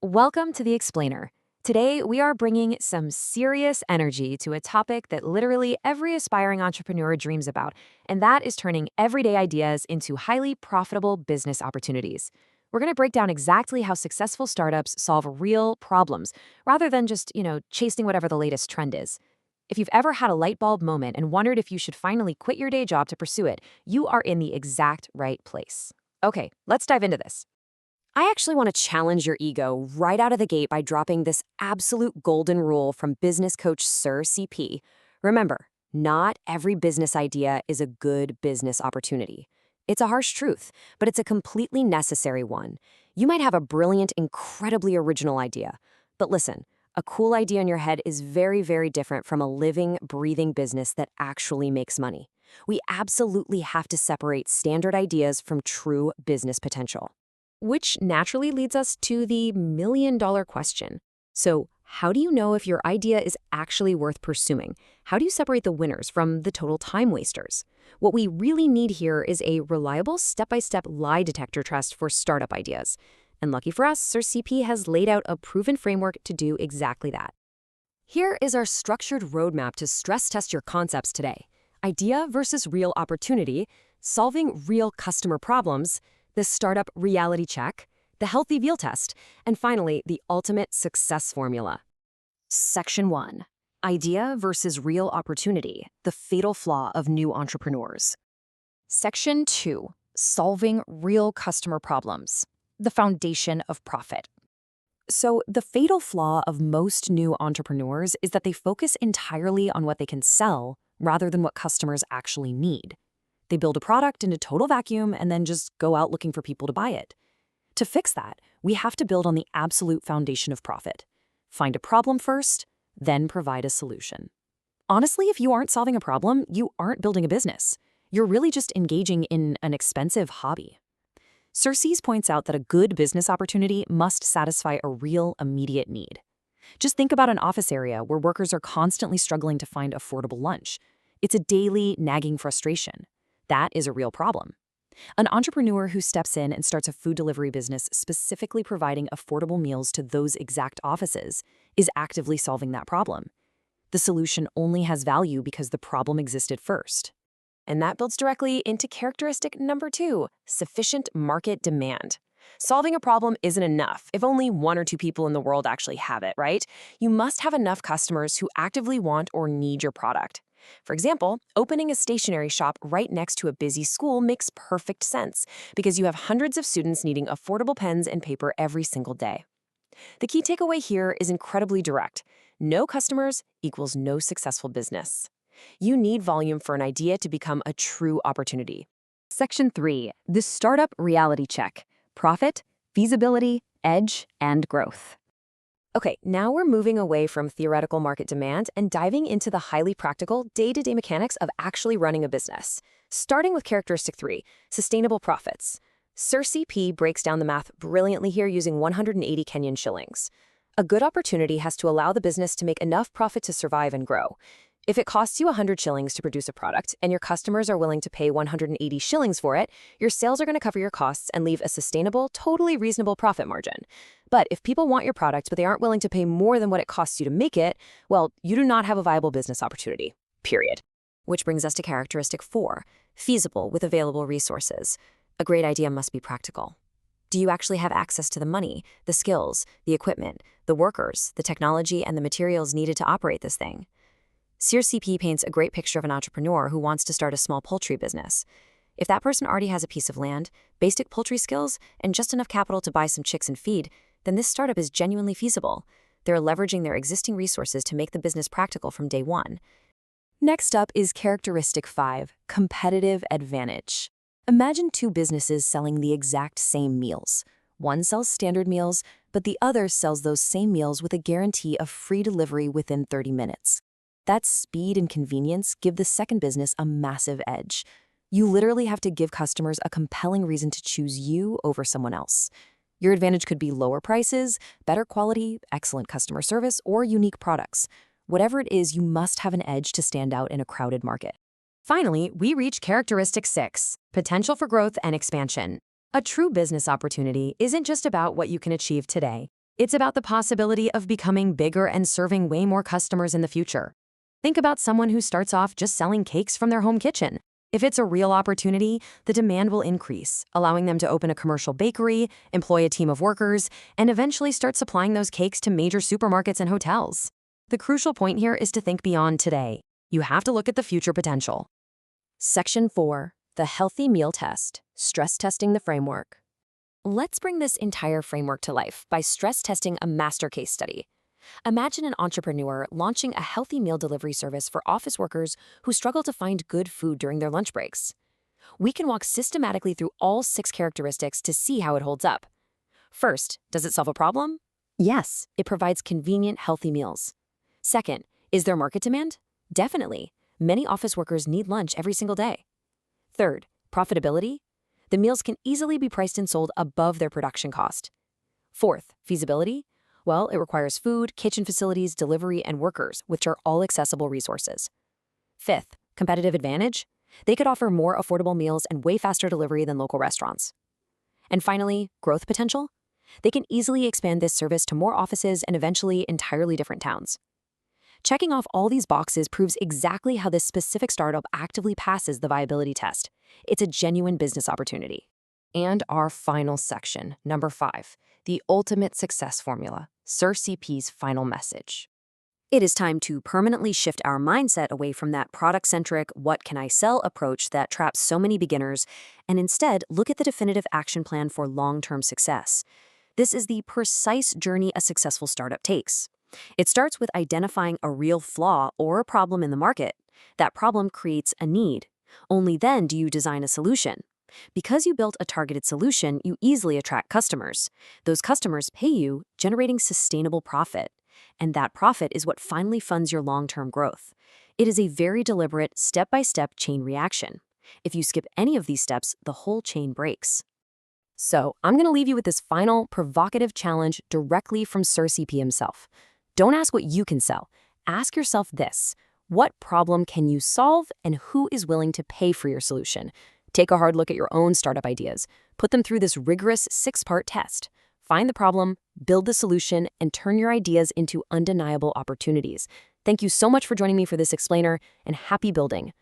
Welcome to The Explainer. Today, we are bringing some serious energy to a topic that literally every aspiring entrepreneur dreams about, and that is turning everyday ideas into highly profitable business opportunities. We're going to break down exactly how successful startups solve real problems rather than just, chasing whatever the latest trend is. If you've ever had a light bulb moment and wondered if you should finally quit your day job to pursue it, you are in the exact right place. Okay, let's dive into this. I actually want to challenge your ego right out of the gate by dropping this absolute golden rule from business coach Sir CP. Remember, not every business idea is a good business opportunity. It's a harsh truth, but it's a completely necessary one. You might have a brilliant, incredibly original idea. But listen, a cool idea in your head is very, very different from a living, breathing business that actually makes money. We absolutely have to separate standard ideas from true business potential. Which naturally leads us to the million-dollar question. So, how do you know if your idea is actually worth pursuing? How do you separate the winners from the total time wasters? What we really need here is a reliable step-by-step lie detector test for startup ideas. And lucky for us, Sir CP has laid out a proven framework to do exactly that. Here is our structured roadmap to stress test your concepts today. Idea versus real opportunity, solving real customer problems, the startup reality check, the healthy veal test, and finally, the ultimate success formula. Section 1. Idea versus real opportunity, the fatal flaw of new entrepreneurs. Section 2. Solving real customer problems, the foundation of profit. So, the fatal flaw of most new entrepreneurs is that they focus entirely on what they can sell rather than what customers actually need. They build a product in a total vacuum and then just go out looking for people to buy it. To fix that, we have to build on the absolute foundation of profit. Find a problem first, then provide a solution. Honestly, if you aren't solving a problem, you aren't building a business. You're really just engaging in an expensive hobby. Circes points out that a good business opportunity must satisfy a real, immediate need. Just think about an office area where workers are constantly struggling to find affordable lunch. It's a daily, nagging frustration. That is a real problem. An entrepreneur who steps in and starts a food delivery business specifically providing affordable meals to those exact offices is actively solving that problem. The solution only has value because the problem existed first. And that builds directly into characteristic number 2, sufficient market demand. Solving a problem isn't enough if only 1 or 2 people in the world actually have it, right? You must have enough customers who actively want or need your product. For example, opening a stationery shop right next to a busy school makes perfect sense because you have hundreds of students needing affordable pens and paper every single day. The key takeaway here is incredibly direct. No customers equals no successful business. You need volume for an idea to become a true opportunity. Section 3. The startup reality check. Profit, feasibility, edge, and growth. Okay, now we're moving away from theoretical market demand and diving into the highly practical, day-to-day mechanics of actually running a business. Starting with characteristic 3, sustainable profits. Sir CP breaks down the math brilliantly here using 180 Kenyan shillings. A good opportunity has to allow the business to make enough profit to survive and grow. If it costs you 100 shillings to produce a product and your customers are willing to pay 180 shillings for it, your sales are going to cover your costs and leave a sustainable, totally reasonable profit margin. But if people want your product but they aren't willing to pay more than what it costs you to make it, well, you do not have a viable business opportunity, period. Which brings us to characteristic 4, feasible with available resources. A great idea must be practical. Do you actually have access to the money, the skills, the equipment, the workers, the technology, and the materials needed to operate this thing? Sir CP paints a great picture of an entrepreneur who wants to start a small poultry business. If that person already has a piece of land, basic poultry skills, and just enough capital to buy some chicks and feed, then this startup is genuinely feasible. They're leveraging their existing resources to make the business practical from day one. Next up is characteristic 5, competitive advantage. Imagine 2 businesses selling the exact same meals. One sells standard meals, but the other sells those same meals with a guarantee of free delivery within 30 minutes. That speed and convenience give the second business a massive edge. You literally have to give customers a compelling reason to choose you over someone else. Your advantage could be lower prices, better quality, excellent customer service, or unique products. Whatever it is, you must have an edge to stand out in a crowded market. Finally, we reach characteristic 6, potential for growth and expansion. A true business opportunity isn't just about what you can achieve today. It's about the possibility of becoming bigger and serving way more customers in the future. Think about someone who starts off just selling cakes from their home kitchen. If it's a real opportunity, the demand will increase, allowing them to open a commercial bakery, employ a team of workers, and eventually start supplying those cakes to major supermarkets and hotels. The crucial point here is to think beyond today. You have to look at the future potential. Section 4. The Healthy Meal Test. Stress testing the framework. Let's bring this entire framework to life by stress testing a master case study. Imagine an entrepreneur launching a healthy meal delivery service for office workers who struggle to find good food during their lunch breaks. We can walk systematically through all 6 characteristics to see how it holds up. First, does it solve a problem? Yes, it provides convenient, healthy meals. Second, is there market demand? Definitely. Many office workers need lunch every single day. Third, profitability? The meals can easily be priced and sold above their production cost. Fourth, feasibility? Well, it requires food, kitchen facilities, delivery, and workers, which are all accessible resources. Fifth, competitive advantage? They could offer more affordable meals and way faster delivery than local restaurants. And finally, growth potential? They can easily expand this service to more offices and eventually entirely different towns. Checking off all these boxes proves exactly how this specific startup actively passes the viability test. It's a genuine business opportunity. And our final section, number 5, the ultimate success formula, SirCP's final message. It is time to permanently shift our mindset away from that product-centric, what can I sell approach that traps so many beginners, and instead look at the definitive action plan for long-term success. This is the precise journey a successful startup takes. It starts with identifying a real flaw or a problem in the market. That problem creates a need. Only then do you design a solution. Because you built a targeted solution, you easily attract customers. Those customers pay you, generating sustainable profit. And that profit is what finally funds your long-term growth. It is a very deliberate, step-by-step chain reaction. If you skip any of these steps, the whole chain breaks. So, I'm going to leave you with this final, provocative challenge directly from SirCP himself. Don't ask what you can sell. Ask yourself this: what problem can you solve and who is willing to pay for your solution? Take a hard look at your own startup ideas. Put them through this rigorous 6-part test. Find the problem, build the solution, and turn your ideas into undeniable opportunities. Thank you so much for joining me for this explainer, and happy building.